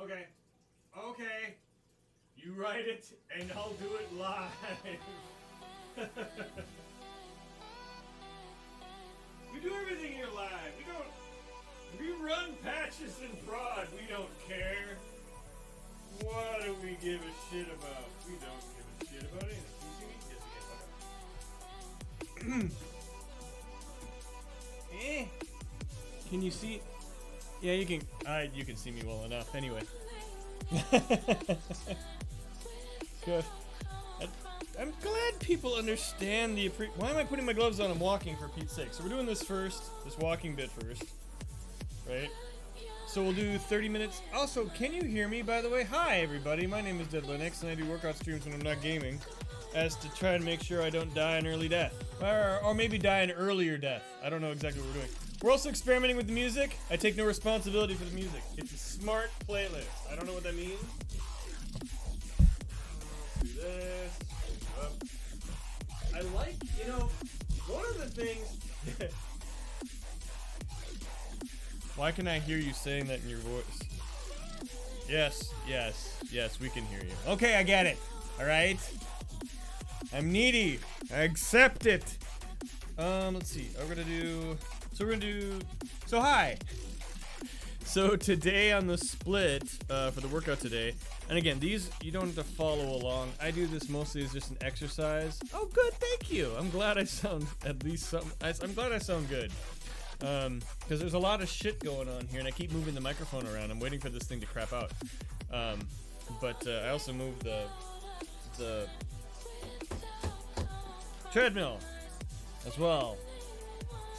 Okay. Okay. You write it, and I'll do it live. We do everything here live. We run patches and prod. We don't care. What do we give a shit about? We don't give a shit about anything. Can you see me? Yes, Can you see? Yeah, you can. You can see me well enough. Anyway. Good. I'm glad people understand the Why am I putting my gloves on? I'm walking, for Pete's sake. So we're doing this first. This walking bit first. Right? So we'll do 30 minutes. Also, can you hear me, by the way? Hi, everybody. My name is Dead Linux, and I do workout streams when I'm not gaming, as to try and make sure I don't die an early death. Or maybe die an earlier death. I don't know exactly what we're doing. We're also experimenting with the music. I take no responsibility for the music. It's a smart playlist. I don't know what that means. Let's do this. I like, one of the things... Why can I hear you saying that in your voice? Yes, we can hear you. Okay, I get it. Alright? I'm needy. I accept it. Let's see. So hi. So today on the split, for the workout today, and again, these, you don't have to follow along. I do this mostly as just an exercise. Oh, good, thank you. I'm glad I sound at least I'm glad I sound good. Because there's a lot of shit going on here, and I keep moving the microphone around. I'm waiting for this thing to crap out. But I also moved the treadmill as well.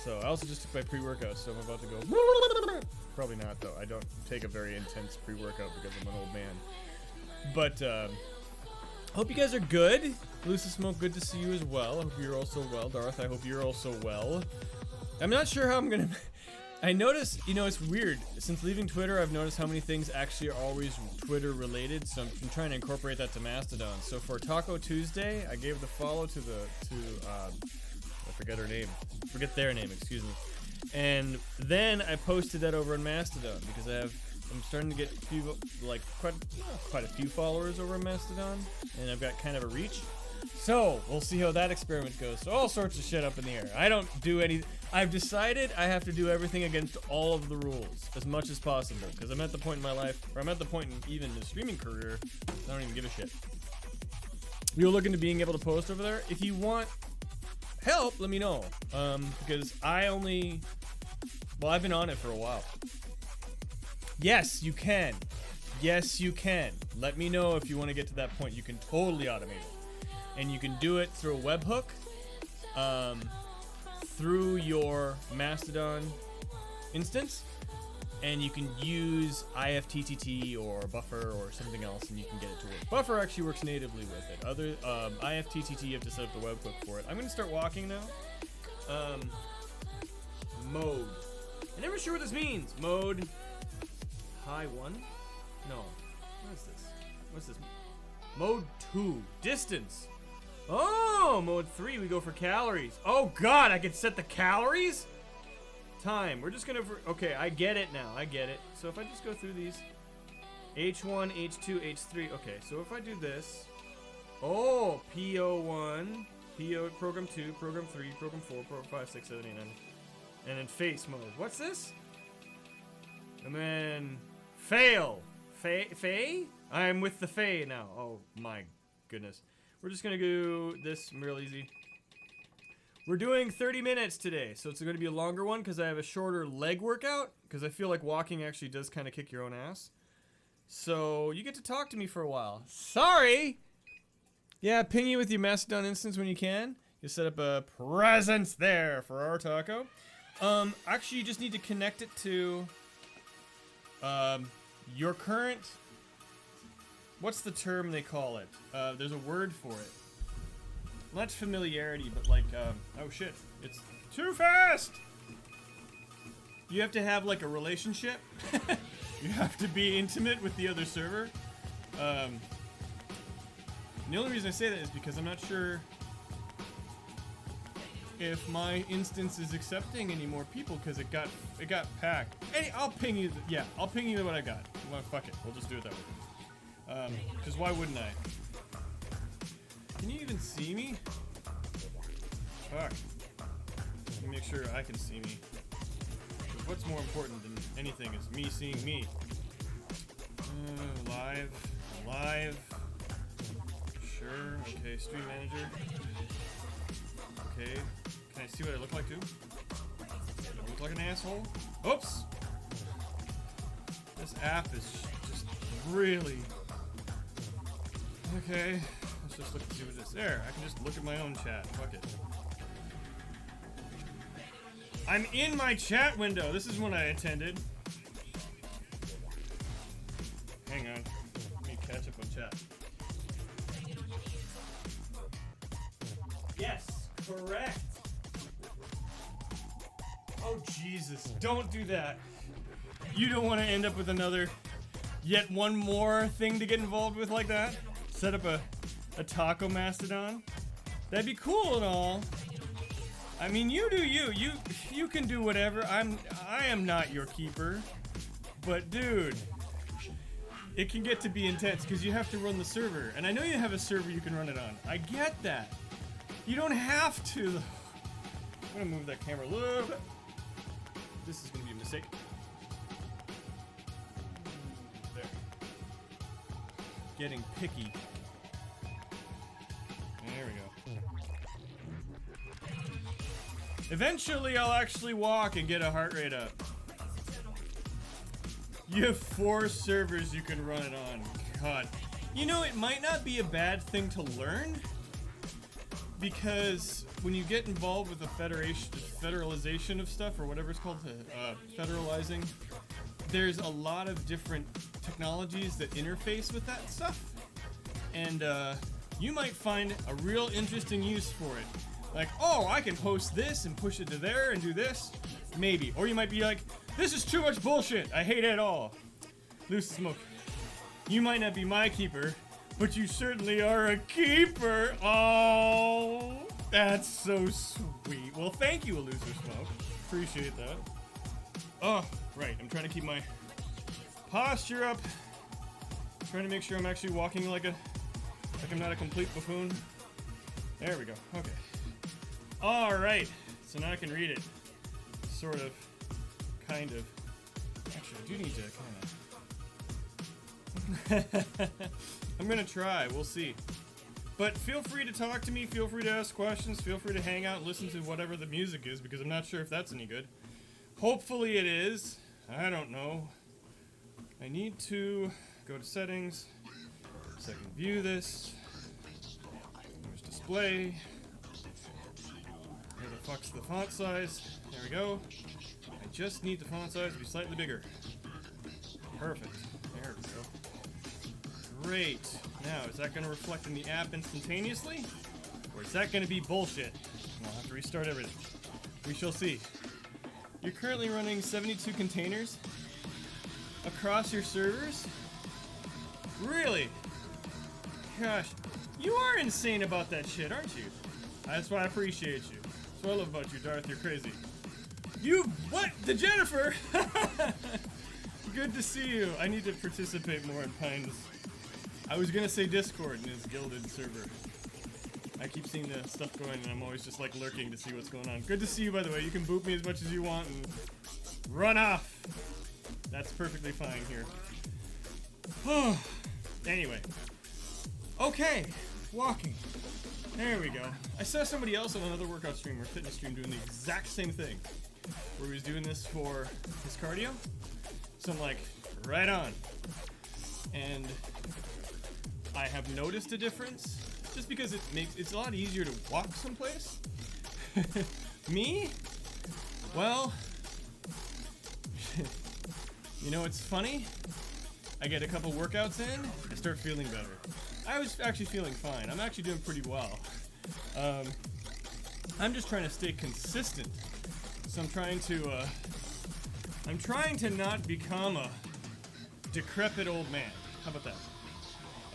So I also just took my pre-workout, so I'm about to go. Probably not, though. I don't take a very intense pre-workout because I'm an old man. But hope you guys are good. Lucy Smoke, good to see you as well. I hope you're also well. Darth, I hope you're also well. I'm not sure how I'm gonna... I noticed, it's weird. Since leaving Twitter, I've noticed how many things actually are always Twitter related, so I'm trying to incorporate that to Mastodon. So for Taco Tuesday, I gave the follow to I forget her name. Forget their name, excuse me. And then I posted that over on Mastodon because I'm starting to get quite a few followers over on Mastodon, and I've got kind of a reach. So, we'll see how that experiment goes. So all sorts of shit up in the air. I don't do any... I've decided I have to do everything against all of the rules as much as possible, because I'm at the point in my life, or I'm at the point in even the streaming career, I don't even give a shit. You're looking to being able to post over there? If you want help, let me know. Because I've been on it for a while. Yes, you can. Yes, you can. Let me know if you want to get to that point. You can totally automate it. And you can do it through a webhook, through your Mastodon instance, and you can use IFTTT or Buffer or something else, and you can get it to work. Buffer actually works natively with it. IFTTT, you have to set up the webhook for it. I'm going to start walking now. Mode. I'm never sure what this means. Mode. High 1? No. What is this? What's this? Mode 2. Distance. Oh, mode 3, we go for calories. Oh god, I can set the calories? Time, we're just gonna, okay, I get it now, I get it. So if I just go through these, H1, H2, H3, okay, so if I do this, oh, PO1, PO, program 2, program 3, program 4, program 5, 6, 7, 8, 9, and then face mode. What's this? And then, fail. Fae? I'm with the Fae now. Oh my goodness. We're just gonna do this real easy. We're doing 30 minutes today, so it's gonna be a longer one because I have a shorter leg workout, because I feel like walking actually does kind of kick your own ass. So you get to talk to me for a while. Sorry! Yeah, ping you with your Mastodon instance when you can. You set up a presence there for our taco. Actually you just need to connect it to your current... What's the term they call it? There's a word for it. Not familiarity, but like, oh shit, it's too fast! You have to have like a relationship. You have to be intimate with the other server. The only reason I say that is because I'm not sure if my instance is accepting any more people because it got packed. I'll ping you. I'll ping you what I got. Well, fuck it. We'll just do it that way. Because why wouldn't I? Can you even see me? Fuck. Let me make sure I can see me. Because what's more important than anything is me seeing me. Live. Sure. Okay. Stream manager. Okay. Can I see what I look like too? Do I look like an asshole? Oops! This app is just really... Okay. Let's just look and see what it is. There, I can just look at my own chat. Fuck it. I'm in my chat window. This is when I attended. Hang on. Let me catch up on chat. Yes! Correct! Oh, Jesus. Don't do that. You don't want to end up with yet one more thing to get involved with like that? Set up a taco mastodon? That'd be cool and all. I mean, you do you. You can do whatever. I am not your keeper. But, dude, it can get to be intense because you have to run the server. And I know you have a server you can run it on. I get that. You don't have to. I'm gonna move that camera a little bit. This is gonna be a mistake. There. Getting picky. There we go. Eventually, I'll actually walk and get a heart rate up. You have 4 servers you can run it on. God. You know, it might not be a bad thing to learn. Because when you get involved with the federalization of stuff, or whatever it's called, federalizing, there's a lot of different technologies that interface with that stuff. And you might find a real interesting use for it. Like, oh, I can post this and push it to there and do this. Maybe. Or you might be like, this is too much bullshit. I hate it all. Loose smoke. You might not be my keeper, but you certainly are a keeper. Oh, that's so sweet. Well, thank you, Elusive Smoke. Appreciate that. Oh, right. I'm trying to keep my posture up. Trying to make sure I'm actually walking like I'm not a complete buffoon. There we go. Okay. All right. So now I can read it. Sort of. Kind of. Actually, I do need to kind of... I'm gonna try, we'll see. But feel free to talk to me, feel free to ask questions, feel free to hang out and listen to whatever the music is, because I'm not sure if that's any good. Hopefully it is. I don't know. I need to go to settings, so I can view this. There's display. Where the fuck's the font size? There we go. I just need the font size to be slightly bigger. Perfect. There we go. Great. Now, is that going to reflect in the app instantaneously? Or is that going to be bullshit? I'll have to restart everything. We shall see. You're currently running 72 containers across your servers? Really? Gosh, you are insane about that shit, aren't you? That's why I appreciate you. That's what I love about you, Darth. You're crazy. You, what? The Jennifer? Good to see you. I need to participate more in Pine's. I was gonna say Discord in his gilded server. I keep seeing the stuff going and I'm always just like lurking to see what's going on. Good to see you, by the way. You can boot me as much as you want and run off. That's perfectly fine here. Anyway. Okay. Walking. There we go. I saw somebody else on another workout stream or fitness stream doing the exact same thing. Where he was doing this for his cardio. So I'm like, right on. And I have noticed a difference just because it's a lot easier to walk someplace. Me? Well, you know it's funny? I get a couple workouts in, I start feeling better. I was actually feeling fine. I'm actually doing pretty well. I'm just trying to stay consistent. So I'm trying to not become a decrepit old man. How about that?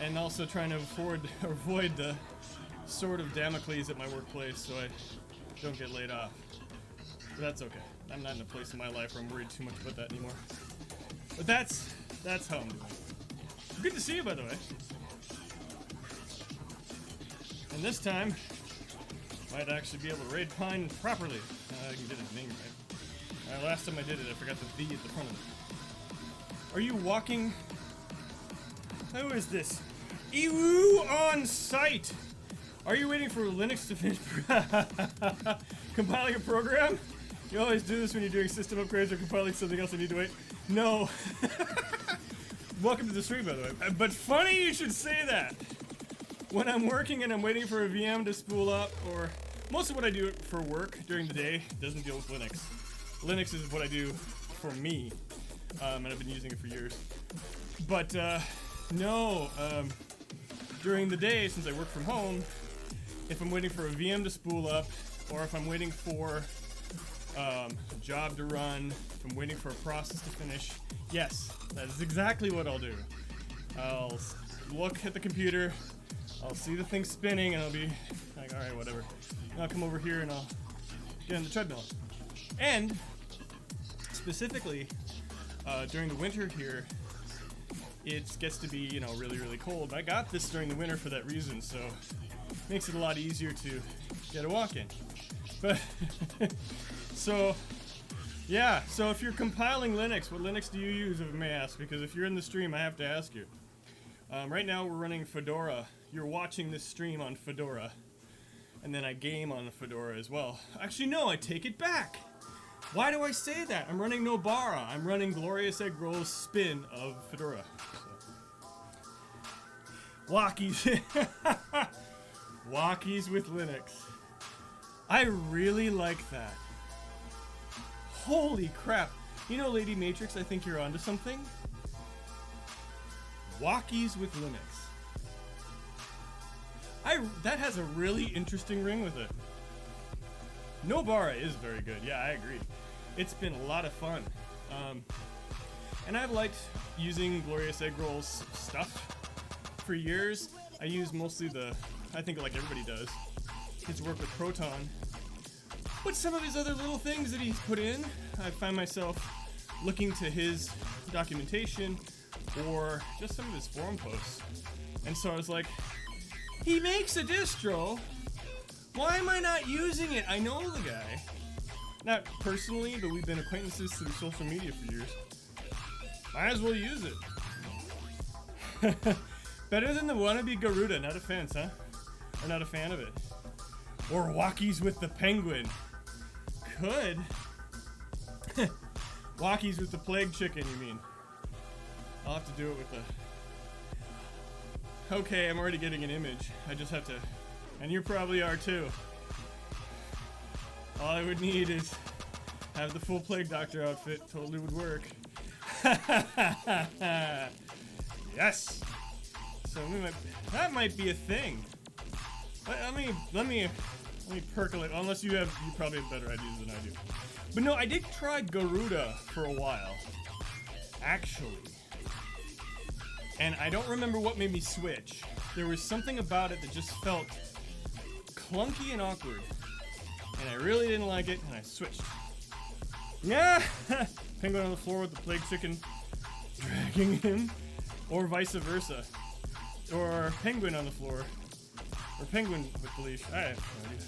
And also trying to avoid the sword of Damocles at my workplace, so don't get laid off. But that's okay. I'm not in a place in my life where I'm worried too much about that anymore. But that's how I'm doing. Good to see you, by the way. And this time, might actually be able to raid Pine properly. I can get his name right. Last time I did it, I forgot the V at the front of it. Are you walking? Who is this? Ewu on site! Are you waiting for Linux to finish compiling a program? You always do this when you're doing system upgrades or compiling something else and need to wait. No. Welcome to the stream, by the way. But funny you should say that. When I'm working and I'm waiting for a VM to spool up, or most of what I do for work during the day doesn't deal with Linux. Linux is what I do for me, and I've been using it for years. But no, during the day, since I work from home, if I'm waiting for a VM to spool up, or if I'm waiting for a job to run, if I'm waiting for a process to finish, yes, that is exactly what I'll do. I'll look at the computer, I'll see the thing spinning, and I'll be like, alright, whatever. And I'll come over here and I'll get on the treadmill. And, specifically, during the winter here, it gets to be, you know, really, really cold. I got this during the winter for that reason, so it makes it a lot easier to get a walk in. But, so, yeah, so if you're compiling Linux, what Linux do you use, if I may ask? Because if you're in the stream, I have to ask you. Right now we're running Fedora. You're watching this stream on Fedora. And then I game on Fedora as well. Actually, no, I take it back. Why do I say that? I'm running Nobara. I'm running Glorious Egg Roll's spin of Fedora. So. Walkies. Walkies with Linux. I really like that. Holy crap. You know, Lady Matrix, I think you're onto something. Walkies with Linux. That has a really interesting ring with it. Nobara is very good. Yeah, I agree. It's been a lot of fun. And I've liked using Glorious Egg Roll's stuff for years. I use mostly I think like everybody does, his work with Proton. But some of his other little things that he's put in, I find myself looking to his documentation or just some of his forum posts. And so I was like, he makes a distro. Why am I not using it? I know the guy. Not personally, but we've been acquaintances through social media for years. Might as well use it. Better than the wannabe Garuda, not a fan, huh? Or not a fan of it. Or Walkies with the Penguin. Could. Walkies with the Plague Chicken, you mean? I'll have to do it with the... Okay, I'm already getting an image. I just have to... And you probably are too. All I would need is have the full Plague Doctor outfit. Totally would work. Yes! So that might be a thing. Let me percolate. Unless you probably have better ideas than I do. But no, I did try Garuda for a while. Actually. And I don't remember what made me switch. There was something about it that just felt clunky and awkward. And I really didn't like it, and I switched. Yeah! Penguin on the floor with the Plague Chicken dragging him. Or vice versa. Or Penguin on the floor. Or Penguin with the leash. I have no idea.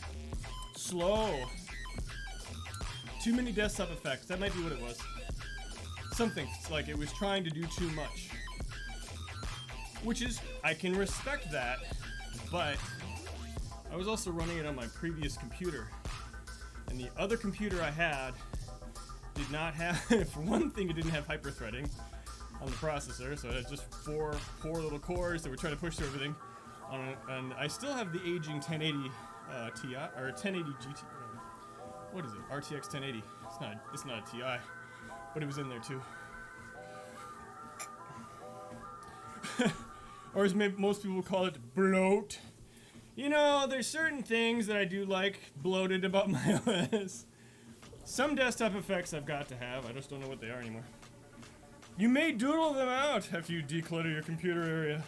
Slow. Too many desktop effects. That might be what it was. Something. It's like it was trying to do too much. Which is, I can respect that, but I was also running it on my previous computer. And the other computer I had did not have, for one thing, it didn't have hyper-threading on the processor, so it had just four poor little cores that were trying to push through everything. And I still have the aging 1080 Ti, or 1080 GT. What is it? RTX 1080. It's not a Ti, but it was in there too. Or as most people call it, bloat. You know, there's certain things that I do like bloated about my OS. Some desktop effects I've got to have. I just don't know what they are anymore. You may doodle them out after you declutter your computer area.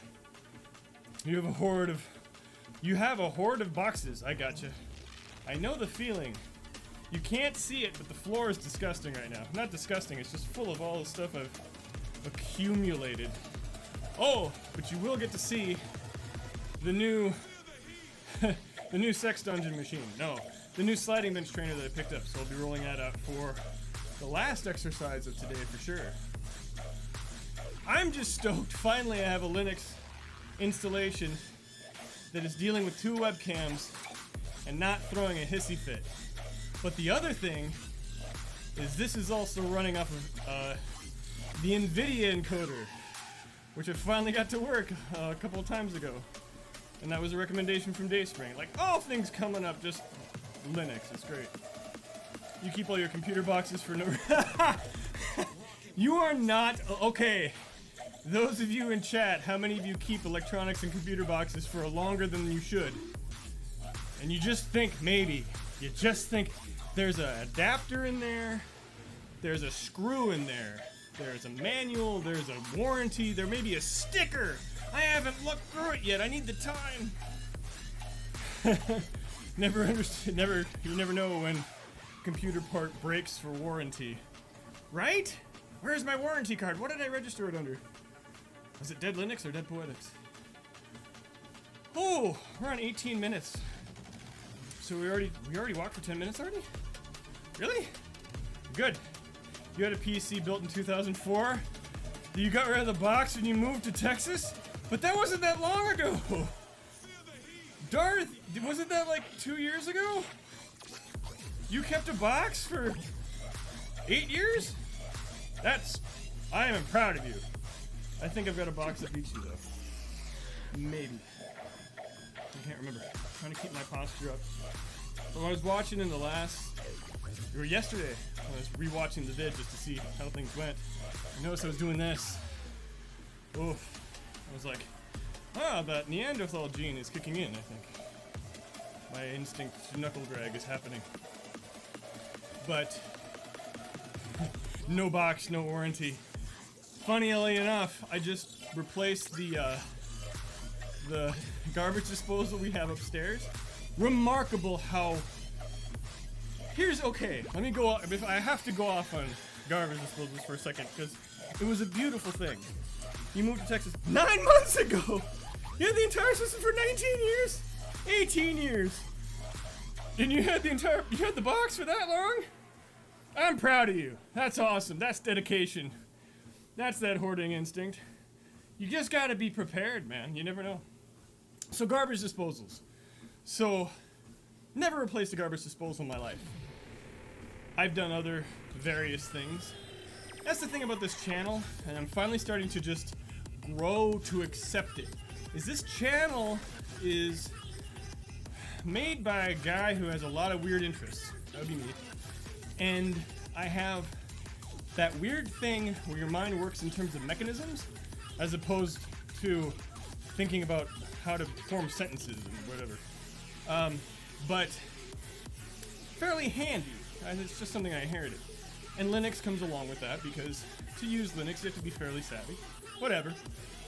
You have a horde of boxes. I gotcha. I know the feeling. You can't see it, but the floor is disgusting right now. Not disgusting, it's just full of all the stuff I've accumulated. Oh, but you will get to see the new the new sex dungeon machine. No, the new sliding bench trainer that I picked up. So I'll be rolling that out for the last exercise of today for sure. I'm just stoked. Finally, I have a Linux installation that is dealing with 2 webcams and not throwing a hissy fit. But the other thing is this is also running off of the NVIDIA encoder, which I finally got to work a couple of times ago. And that was a recommendation from Dayspring. Like, all things coming up, just Linux. It's great. You keep all your computer boxes for no... You are not... Okay. Those of you in chat, how many of you keep electronics and computer boxes for longer than you should? And you just think, maybe. You just think there's an adapter in there. There's a screw in there. There's a manual. There's a warranty. There may be a sticker. I haven't looked through it yet. I need the time. Never understood. You never know when computer part breaks for warranty, right? Where's my warranty card? What did I register it under? Was it Dead Linux or Dead Poetics? Oh, we're on 18 minutes. So we already walked for 10 minutes already? Really? Good. You had a PC built in 2004 that you got rid of the box when you moved to Texas? But that wasn't that long ago. Darth, wasn't that like 2 years ago? You kept a box for 8 years? I am proud of you. I think I've got a box that beats you though. Maybe. I can't remember. I'm trying to keep my posture up. But when I was watching yesterday, I was rewatching the vid just to see how things went. I noticed I was doing this. Oof. I was like, that Neanderthal gene is kicking in, I think. My instinct to knuckle drag is happening. But, no box, no warranty. Funnily enough, I just replaced the garbage disposal we have upstairs. Remarkable how... let me go off, I have to go off on garbage disposals for a second, because it was a beautiful thing. You moved to Texas 9 months ago! You had the entire system for 19 years? 18 years! And you had the box for that long? I'm proud of you. That's awesome. That's dedication. That's that hoarding instinct. You just gotta be prepared, man. You never know. So garbage disposals. So, never replaced a garbage disposal in my life. I've done other various things. That's the thing about this channel, and I'm finally starting to just grow to accept it, is this channel is made by a guy who has a lot of weird interests. That would be me. And I have that weird thing where your mind works in terms of mechanisms as opposed to thinking about how to form sentences and whatever. But fairly handy. And it's just something I inherited. And Linux comes along with that because to use Linux you have to be fairly savvy. Whatever.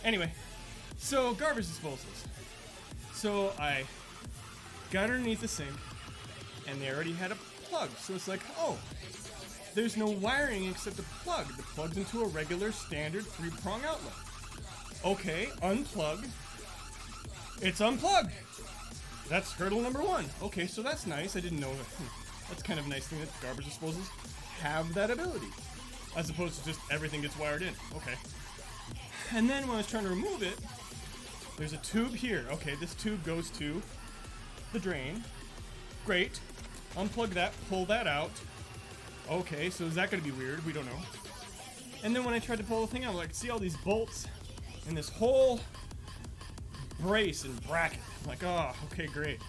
Anyway, so garbage disposals. So I got underneath the sink and they already had a plug. So it's like, oh, there's no wiring except a plug. The plug's into a regular standard 3-prong outlet. Okay, unplug. It's unplugged. That's hurdle number 1. Okay, so that's nice. I didn't know that. That's kind of a nice thing that garbage disposals have that ability. As opposed to just everything gets wired in. Okay. And then when I was trying to remove it, there's a tube here. Okay, this tube goes to the drain. Great. Unplug that, pull that out. Okay, so is that going to be weird? We don't know. And then when I tried to pull the thing out, I could see all these bolts and this whole brace and bracket. I'm like, oh, okay, great.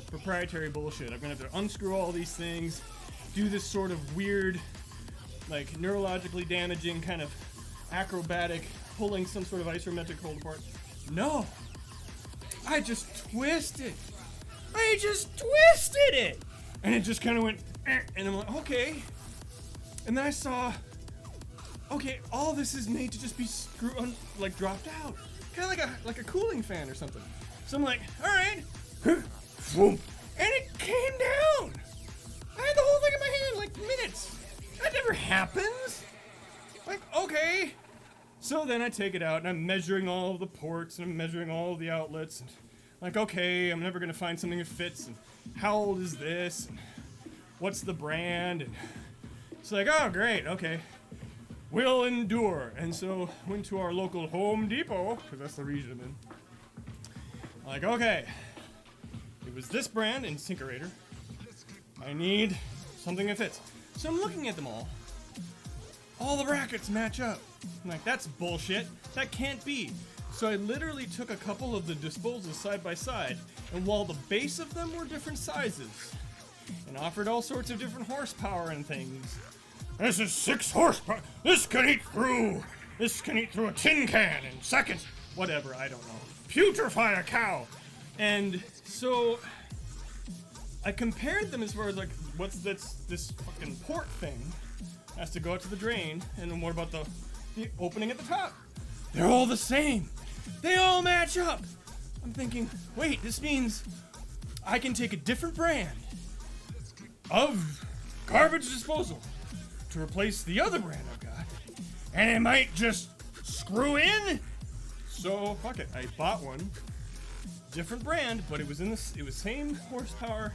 Proprietary bullshit. I'm going to have to unscrew all these things, do this sort of weird, like, neurologically damaging kind of acrobatic, pulling some sort of isometric hold apart. No! I just twisted. I just twisted it! And it just kind of went, and I'm like, okay. And then I saw, okay, all this is made to just be like dropped out. Kind of like a cooling fan or something. So I'm like, all right. And it came down. I had the whole thing in my hand like minutes. That never happens. Like, okay. So then I take it out and I'm measuring all of the ports and I'm measuring all of the outlets. And like, okay, I'm never gonna find something that fits. And how old is this? And what's the brand? And it's like, oh, great, okay. Will endure. And so went to our local Home Depot, because that's the region I'm in. Like, okay, it was this brand InSinkerator. I need something that fits. So I'm looking at them all. All the brackets match up. I'm like, that's bullshit. That can't be. So I literally took a couple of the disposals side by side, and while the base of them were different sizes, and offered all sorts of different horsepower and things. This is 6 horsepower. This can eat through a tin can in seconds. Whatever, I don't know. Putrefy a cow. And so I compared them as far as like, what's this fucking port thing has to go out to the drain, and then what about the opening at the top? They're all the same. They all match up. I'm thinking, wait, this means I can take a different brand of garbage disposal to replace the other brand I've got, and it might just screw in. So fuck it, I bought one, different brand, but it was same horsepower.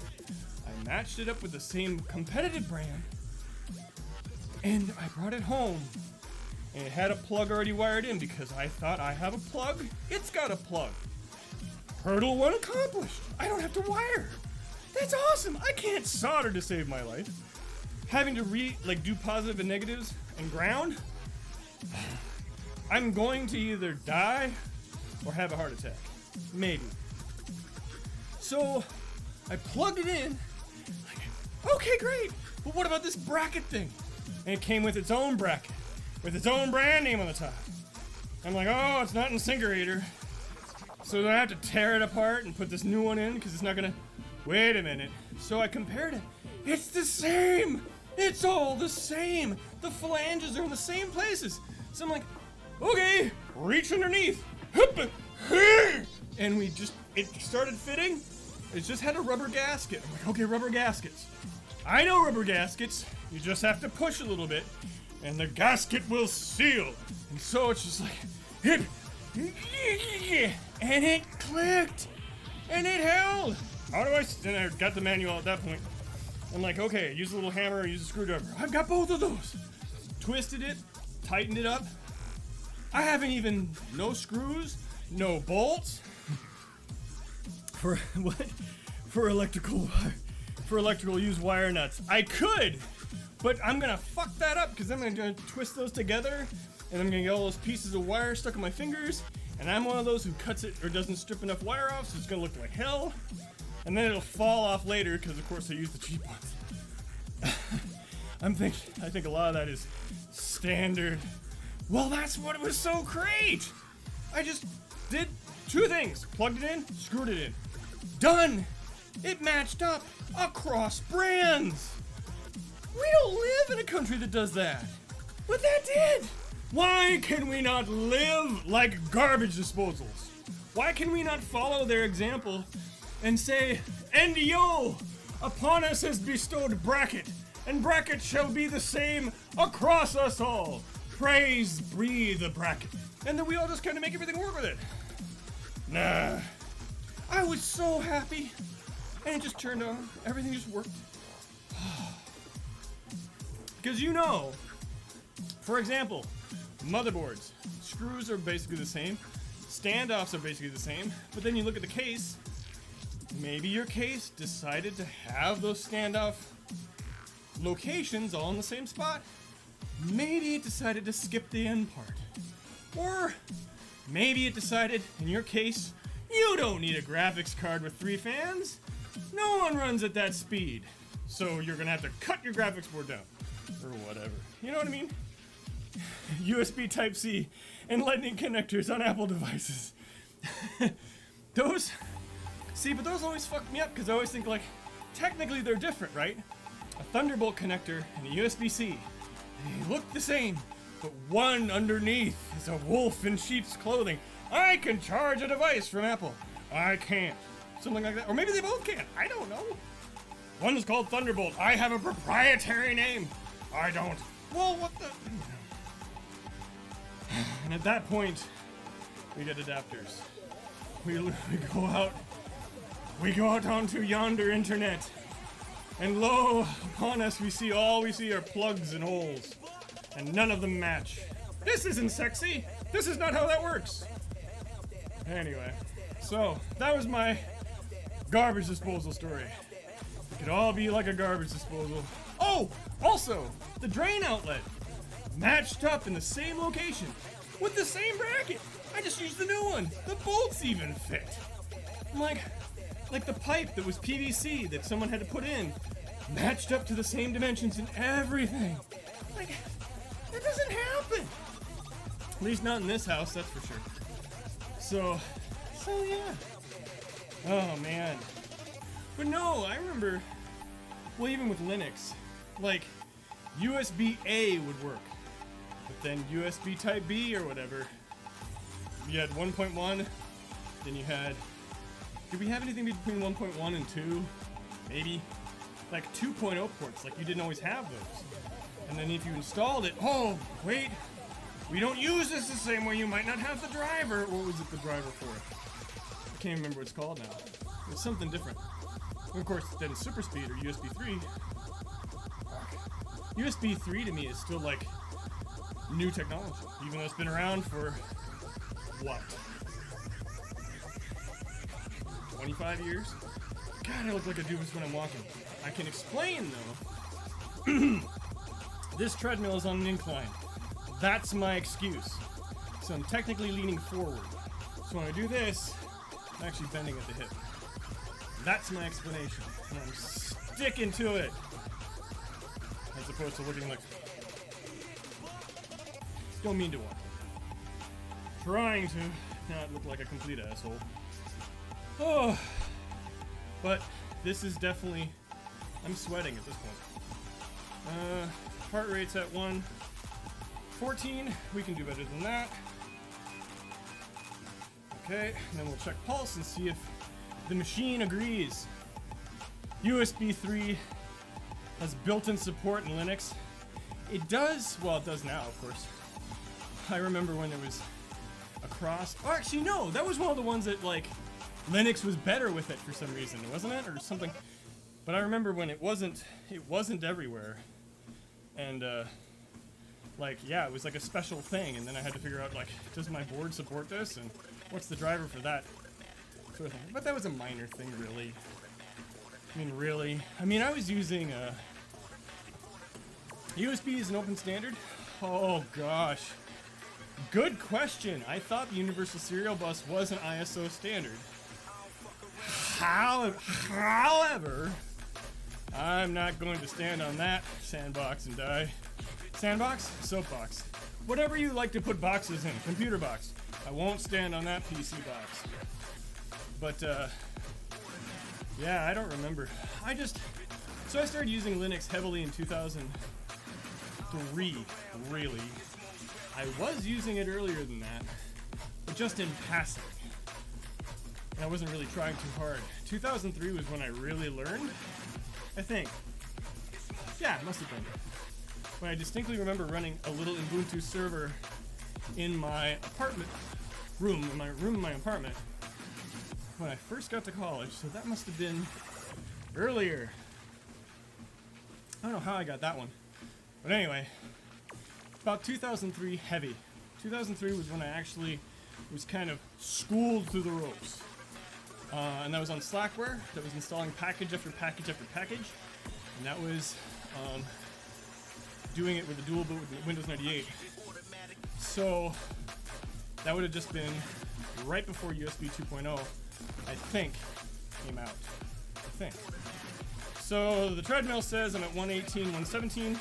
I matched it up with the same competitive brand, and I brought it home. And it had a plug already wired in because I thought I have a plug. It's got a plug. Hurdle 1 accomplished. I don't have to wire. That's awesome. I can't solder to save my life. Having to do positive and negatives and ground. I'm going to either die or have a heart attack. Maybe. So I plugged it in. Okay, great. But what about this bracket thing? And it came with its own bracket, with its own brand name on the top. I'm like, oh, it's not InSinkerator. So then I have to tear it apart and put this new one in because it's not gonna. Wait a minute. So I compared it. It's the same. It's all the same. The flanges are in the same places. So I'm like, okay, reach underneath. And it started fitting. It just had a rubber gasket. I'm like, okay, rubber gaskets. I know rubber gaskets. You just have to push a little bit, and the gasket will seal. And so it's just like, and it clicked, and it held. How do I? And I got the manual at that point. I'm like, okay, use a little hammer, use a screwdriver. I've got both of those. Twisted it, tightened it up. I haven't even, no screws, no bolts. For what? For electrical use wire nuts. I could, but I'm gonna fuck that up because I'm gonna twist those together, and I'm gonna get all those pieces of wire stuck in my fingers. And I'm one of those who cuts it or doesn't strip enough wire off, so it's gonna look like hell. And then it'll fall off later because, of course, I use the cheap ones. I think a lot of that is standard. Well, that's what was so great. I just did 2 things: plugged it in, screwed it in. Done. It matched up across brands. We don't live in a country that does that, but that did. Why can we not live like garbage disposals? Why can we not follow their example and say, and yo, upon us is bestowed bracket, and bracket shall be the same across us all. Praise breathe the bracket. And then we all just kind of make everything work with it. Nah. I was so happy. And it just turned on. Everything just worked. Because for example, motherboards. Screws are basically the same. Standoffs are basically the same. But then you look at the case. Maybe your case decided to have those standoff locations all in the same spot. Maybe it decided to skip the end part. Or maybe it decided, in your case, you don't need a graphics card with 3 fans. No one runs at that speed. So you're gonna have to cut your graphics board down. Or whatever. You know what I mean? USB Type-C and Lightning connectors on Apple devices. Those always fuck me up because I always think like, technically they're different, right? A Thunderbolt connector and a USB-C. They look the same, but one underneath is a wolf in sheep's clothing. I can charge a device from Apple. I can't. Something like that. Or maybe they both can't. I don't know. One is called Thunderbolt. I have a proprietary name. I don't. Well, what the? And at that point, we get adapters. We go out onto yonder internet, and lo, upon us we see are plugs and holes, and none of them match. This isn't sexy. This is not how that works. Anyway, so that was my garbage disposal story. It could all be like a garbage disposal. Oh, also, the drain outlet matched up in the same location with the same bracket. I just used the new one. The bolts even fit. I'm like the pipe that was PVC that someone had to put in matched up to the same dimensions and everything. Like, that doesn't happen. At least not in this house, that's for sure. So yeah. Oh man. But no, I remember, well, even with Linux, like, USB-A would work. But then USB Type B or whatever, you had 1.1, then you had, did we have anything between 1.1 and 2? Maybe. Like 2.0 ports, like you didn't always have those. And then if you installed it, oh, wait, we don't use this the same way, you might not have the driver. What was it the driver for? I can't remember what it's called now. It was something different. And of course, then Super Speed or USB 3. USB 3 to me is still like new technology, even though it's been around for, what, 25 years? God, I look like a doofus when I'm walking. I can explain, though. This treadmill is on an incline. That's my excuse. So I'm technically leaning forward. So when I do this, I'm actually bending at the hip. That's my explanation. And I'm sticking to it. As opposed to looking like... Don't mean to walk. Trying to not look like a complete asshole. Oh, but this is definitely, I'm sweating at this point. Heart rate's at 114. We can do better than that. Okay, and then we'll check pulse and see if the machine agrees. USB 3 has built-in support in Linux. It does, well, it does now, of course. I remember when it was across. Oh, actually, no, that was one of the ones that, like, Linux was better with it for some reason, wasn't it? Or something. But I remember when it wasn't everywhere. And, like, yeah, it was like a special thing. And then I had to figure out, like, does my board support this? And what's the driver for that sort of thing? But that was a minor thing, really. I mean, really. I mean, I was using, USB is an open standard? Oh, gosh. Good question. I thought the Universal Serial Bus was an ISO standard. However, I'm not going to stand on that sandbox and die. Sandbox? Soapbox. Whatever you like to put boxes in. Computer box. I won't stand on that PC box. But, yeah, I don't remember. So I started using Linux heavily in 2003, really. I was using it earlier than that, but just in passing. And I wasn't really trying too hard. 2003 was when I really learned, I think. Yeah, it must have been. When I distinctly remember running a little Ubuntu server in my apartment room, in my apartment, when I first got to college, so that must have been earlier. I don't know how I got that one. But anyway, about 2003 heavy. 2003 was when I actually was kind of schooled through the ropes. And that was on Slackware. That was installing package after package after package. And that was doing it with a dual boot with Windows 98. So that would have just been right before USB 2.0, I think, came out. I think. So the treadmill says I'm at 118, 117.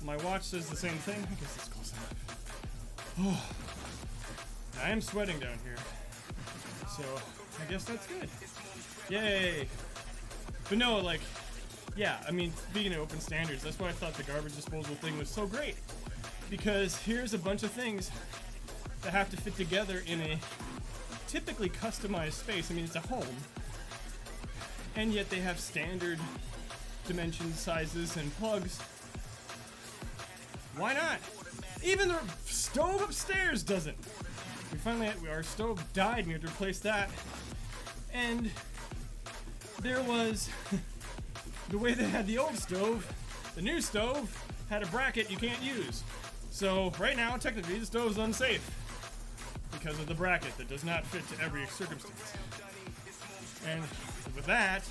My watch says the same thing. I guess it's close enough. Oh, I am sweating down here. So I guess that's good. Yay. But no, like, yeah, I mean, speaking of open standards, that's why I thought the garbage disposal thing was so great. Because here's a bunch of things that have to fit together in a typically customized space. I mean, it's a home. and yet they have standard dimensions, sizes, and plugs. Why not? Even the stove upstairs doesn't. We finally had, our stove died and we had to replace that. And there was the way they had the old stove, the new stove had a bracket you can't use. So right now, technically, the stove's unsafe because of the bracket that does not fit to every circumstance. And with that,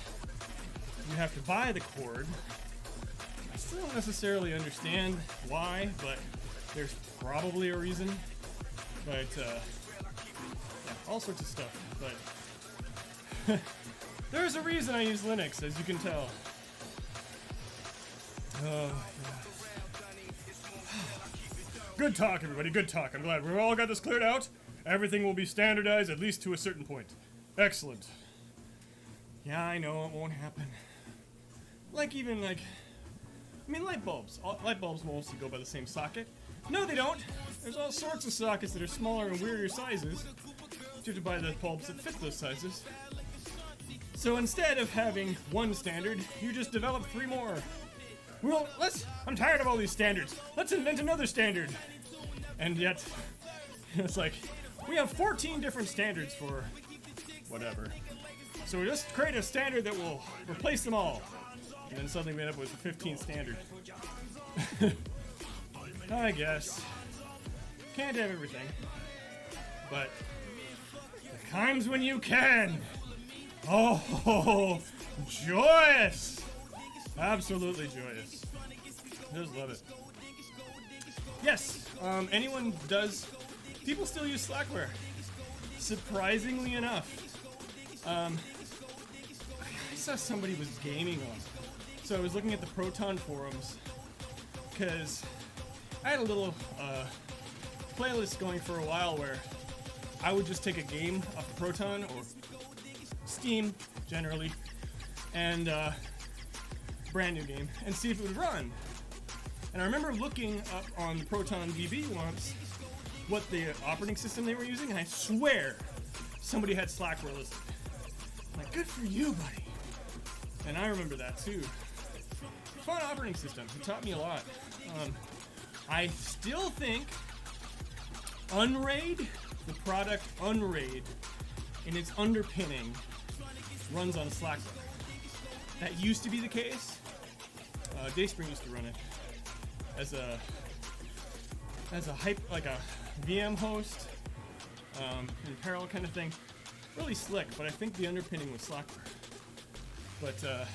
you have to buy the cord. I still don't necessarily understand why, but there's probably a reason. But yeah, all sorts of stuff. But there's a reason I use Linux, as you can tell. Oh, yeah. Good talk, everybody. Good talk. I'm glad we all got this cleared out. Everything will be standardized, at least to a certain point. Excellent. Yeah, I know it won't happen. Like even like, I mean, light bulbs. Light bulbs mostly go by the same socket. No, they don't. There's all sorts of sockets that are smaller and weirder sizes. You have to buy the bulbs that fit those sizes. So instead of having one standard, you just develop 3 more. Well, I'm tired of all these standards. Let's invent another standard. And yet, it's like, we have 14 different standards for whatever. So we just create a standard that will replace them all. And then suddenly we end up with the 15th standard. I guess. Can't have everything. But the times when you can. Oh, joyous. Absolutely joyous. Just love it. Yes, anyone does. People still use Slackware. Surprisingly enough. I saw somebody was gaming on it. So I was looking at the Proton forums because I had a little playlist going for a while where I would just take a game off of Proton or Steam generally and brand new game and see if it would run. And I remember looking up on the Proton DB once what the operating system they were using, and I swear somebody had Slackware listed. I'm like, good for you, buddy. And I remember that too. Fun operating system. It taught me a lot. I still think Unraid, the product Unraid, in its underpinning, runs on Slackware. That used to be the case. Dayspring used to run it as a like a VM host, in parallel kind of thing. Really slick, but I think the underpinning was Slackware. But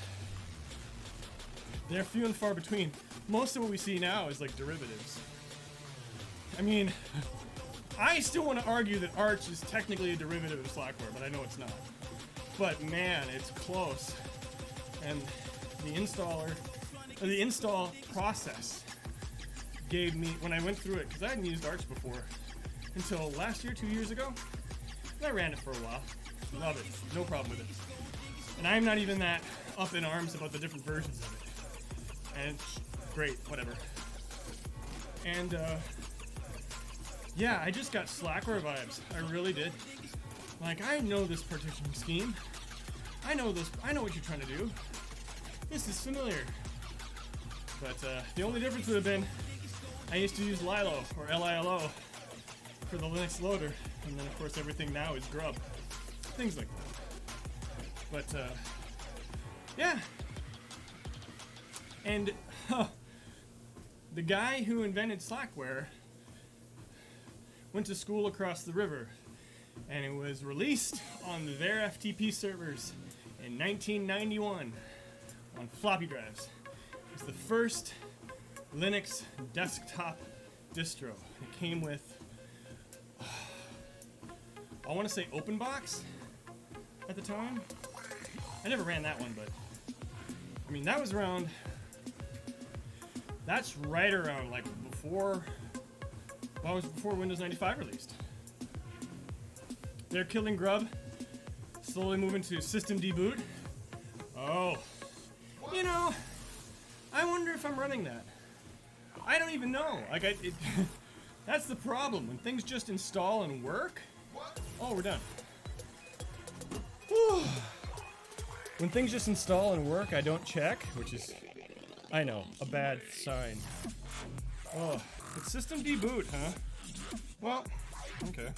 they're few and far between. Most of what we see now is like derivatives. I mean, I still want to argue that Arch is technically a derivative of Slackware, but I know it's not. But man, it's close. And the install process gave me, when I went through it, because I hadn't used Arch before until last year, 2 years ago. And I ran it for a while. Love it. No problem with it. And I'm not even that up in arms about the different versions of it. And it's great, whatever. And yeah, I just got Slackware vibes. I really did. Like, I know this partitioning scheme. I know what you're trying to do. This is familiar. But the only difference would have been I used to use Lilo, or Lilo, for the Linux loader. And then, of course, everything now is Grub. Things like that. But, yeah. And the guy who invented Slackware went to school across the river. And it was released on their FTP servers in 1991 on floppy drives. It was the first Linux desktop distro. It came with, I want to say OpenBox at the time. I never ran that one, but I mean, that was around, that's right around like before, well, it was before Windows 95 released. They're killing Grub, slowly moving to system deboot. Oh, you know, I wonder if I'm running that. I don't even know. Like, that's the problem. When things just install and work. Oh, we're done. Whew. When things just install and work, I don't check, which is, I know, a bad sign. Oh, it's system deboot, huh? Well, okay.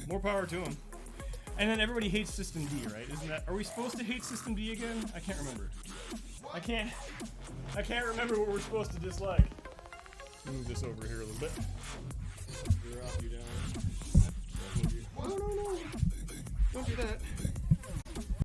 More power to him. And then everybody hates System D, right? Isn't that? Are we supposed to hate System D again? I can't remember. I can't remember what we're supposed to dislike. Move this over here a little bit. Drop you down. No. Don't do that.